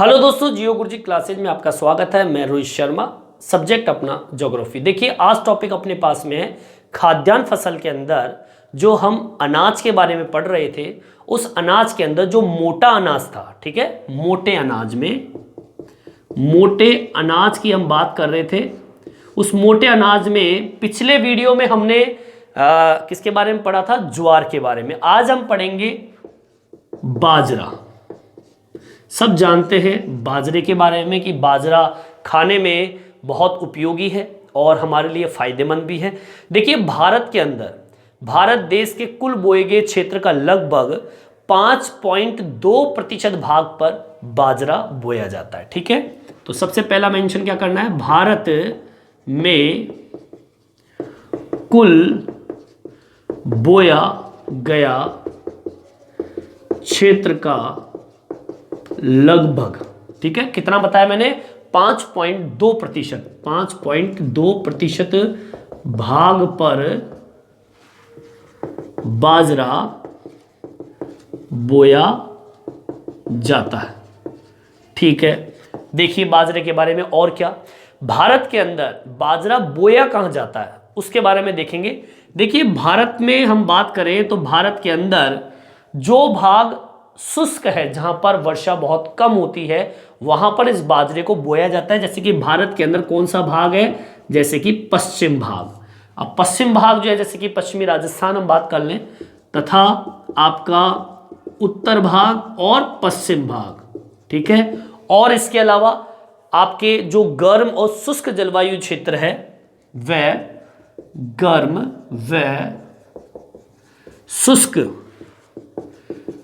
Hello दोस्तों, जियो गुरुजी classes में आपका स्वागत है। मैं रोहित शर्मा, सब्जेक्ट अपना ज्योग्राफी। देखिए, आज टॉपिक अपने पास में है खाद्यान्न फसल के अंदर जो हम अनाज के बारे में पढ़ रहे थे। उस अनाज के अंदर जो मोटा अनाज था, ठीक है, मोटे अनाज की हम बात कर रहे थे। उस मोटे अनाज में पिछले वीडियो में हमने किसके बारे में पढ़ा था? ज्वार के बारे में। आज हम पढ़ेंगे बाजरा। सब जानते हैं बाजरे के बारे में कि बाजरा खाने में बहुत उपयोगी है और हमारे लिए फायदेमंद भी है। देखिए, भारत के अंदर, भारत देश के कुल बोए गए क्षेत्र का लगभग 5.2% भाग पर बाजरा बोया जाता है। ठीक है, तो सबसे पहला मेंशन क्या करना है? भारत में कुल बोया गया क्षेत्र का लगभग, ठीक है, कितना बताया मैंने? 5.2% भाग पर बाजरा बोया जाता है। ठीक है, देखिए बाजरे के बारे में और क्या, भारत के अंदर बाजरा बोया कहां जाता है उसके बारे में देखेंगे। देखिए, भारत में हम बात करें तो भारत के अंदर जो भाग शुष्क है, जहां पर वर्षा बहुत कम होती है, वहां पर इस बाजरे को बोया जाता है। जैसे कि भारत के अंदर कौन सा भाग है? जैसे कि पश्चिम भाग। अब पश्चिम भाग जो है, जैसे कि पश्चिमी राजस्थान हम बात कर लें, तथा आपका उत्तर भाग और पश्चिम भाग, ठीक है। और इसके अलावा आपके जो गर्म और शुष्क जलवायु क्षेत्र है, वह गर्म व शुष्क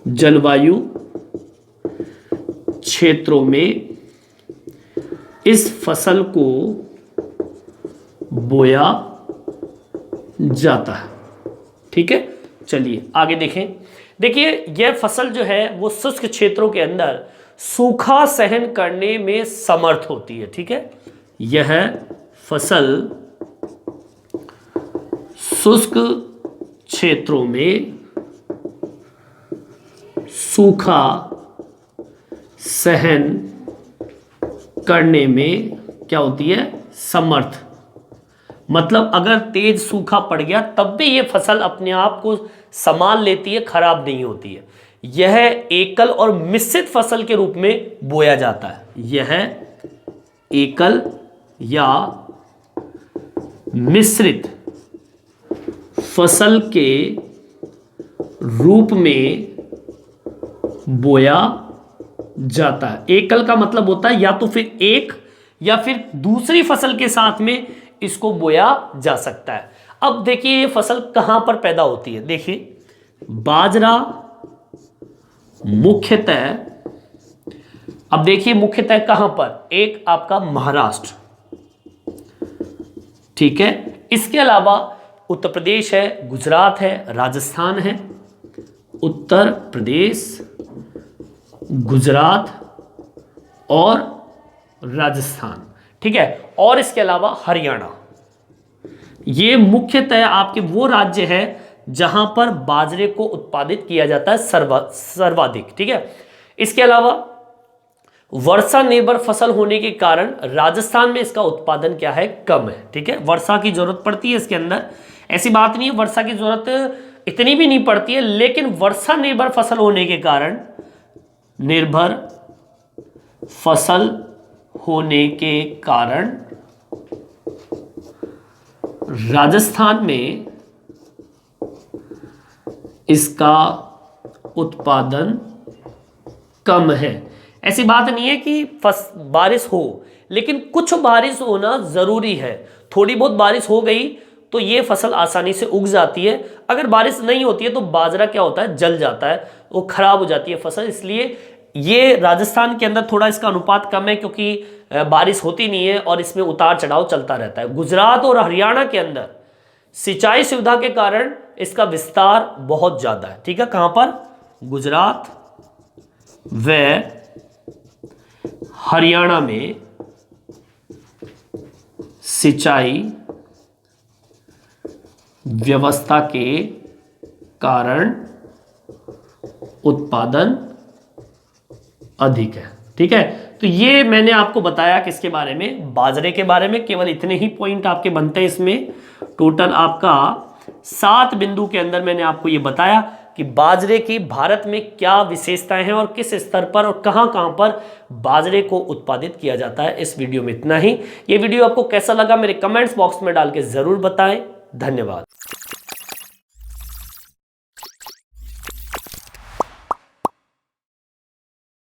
जलवायु क्षेत्रों में इस फसल को बोया जाता है। ठीक है, चलिए आगे देखें। देखिए, यह फसल जो है वो शुष्क क्षेत्रों के अंदर सूखा सहन करने में समर्थ होती है। ठीक है, यह फसल शुष्क क्षेत्रों में सूखा सहन करने में क्या होती है? समर्थ। मतलब अगर तेज सूखा पड़ गया तब भी ये फसल अपने आप को संभाल लेती है, खराब नहीं होती है। यह एकल और मिश्रित फसल के रूप में बोया जाता है। यह एकल या मिश्रित फसल के रूप में बोया जाता है। एकल का मतलब होता है या तो फिर एक या फिर दूसरी फसल के साथ में इसको बोया जा सकता है। अब देखिए, ये फसल कहां पर पैदा होती है। देखिए, बाजरा मुख्यतः, अब देखिए मुख्यतः कहां पर? एक आपका महाराष्ट्र, ठीक है, इसके अलावा उत्तर प्रदेश है, गुजरात है, राजस्थान है। उत्तर प्रदेश, गुजरात और राजस्थान, ठीक है, और इसके अलावा हरियाणा। ये मुख्यतः आपके वो राज्य है जहां पर बाजरे को उत्पादित किया जाता है सर्वाधिक। ठीक है, इसके अलावा वर्षा निर्भर फसल होने के कारण राजस्थान में इसका उत्पादन क्या है? कम है। ठीक है, वर्षा की जरूरत पड़ती है इसके अंदर, ऐसी बात नहीं है, वर्षा की जरूरत इतनी भी नहीं पड़ती है, लेकिन वर्षा निर्भर फसल होने के कारण, निर्भर फसल होने के कारण राजस्थान में इसका उत्पादन कम है। ऐसी बात नहीं है कि बारिश हो, लेकिन कुछ बारिश होना जरूरी है। थोड़ी बहुत बारिश हो गई तो ये फसल आसानी से उग जाती है। अगर बारिश नहीं होती है तो बाजरा क्या होता है? जल जाता है, वो खराब हो जाती है फसल। इसलिए ये राजस्थान के अंदर थोड़ा इसका अनुपात कम है, क्योंकि बारिश होती नहीं है और इसमें उतार चढ़ाव चलता रहता है। गुजरात और हरियाणा के अंदर सिंचाई सुविधा के कारण इसका विस्तार बहुत ज्यादा है। ठीक है, कहां पर? गुजरात व हरियाणा में सिंचाई व्यवस्था के कारण उत्पादन अधिक है। ठीक है, तो ये मैंने आपको बताया किसके बारे में, बाजरे के बारे में। केवल इतने ही पॉइंट आपके बनते हैं इसमें। टोटल आपका 7 बिंदु के अंदर मैंने आपको ये बताया कि बाजरे की भारत में क्या विशेषताएं हैं और किस स्तर पर और कहां कहां पर बाजरे को उत्पादित किया जाता है। इस वीडियो में इतना ही। ये वीडियो आपको कैसा लगा मेरे कमेंट्स बॉक्स में डाल के जरूर बताएं। धन्यवाद।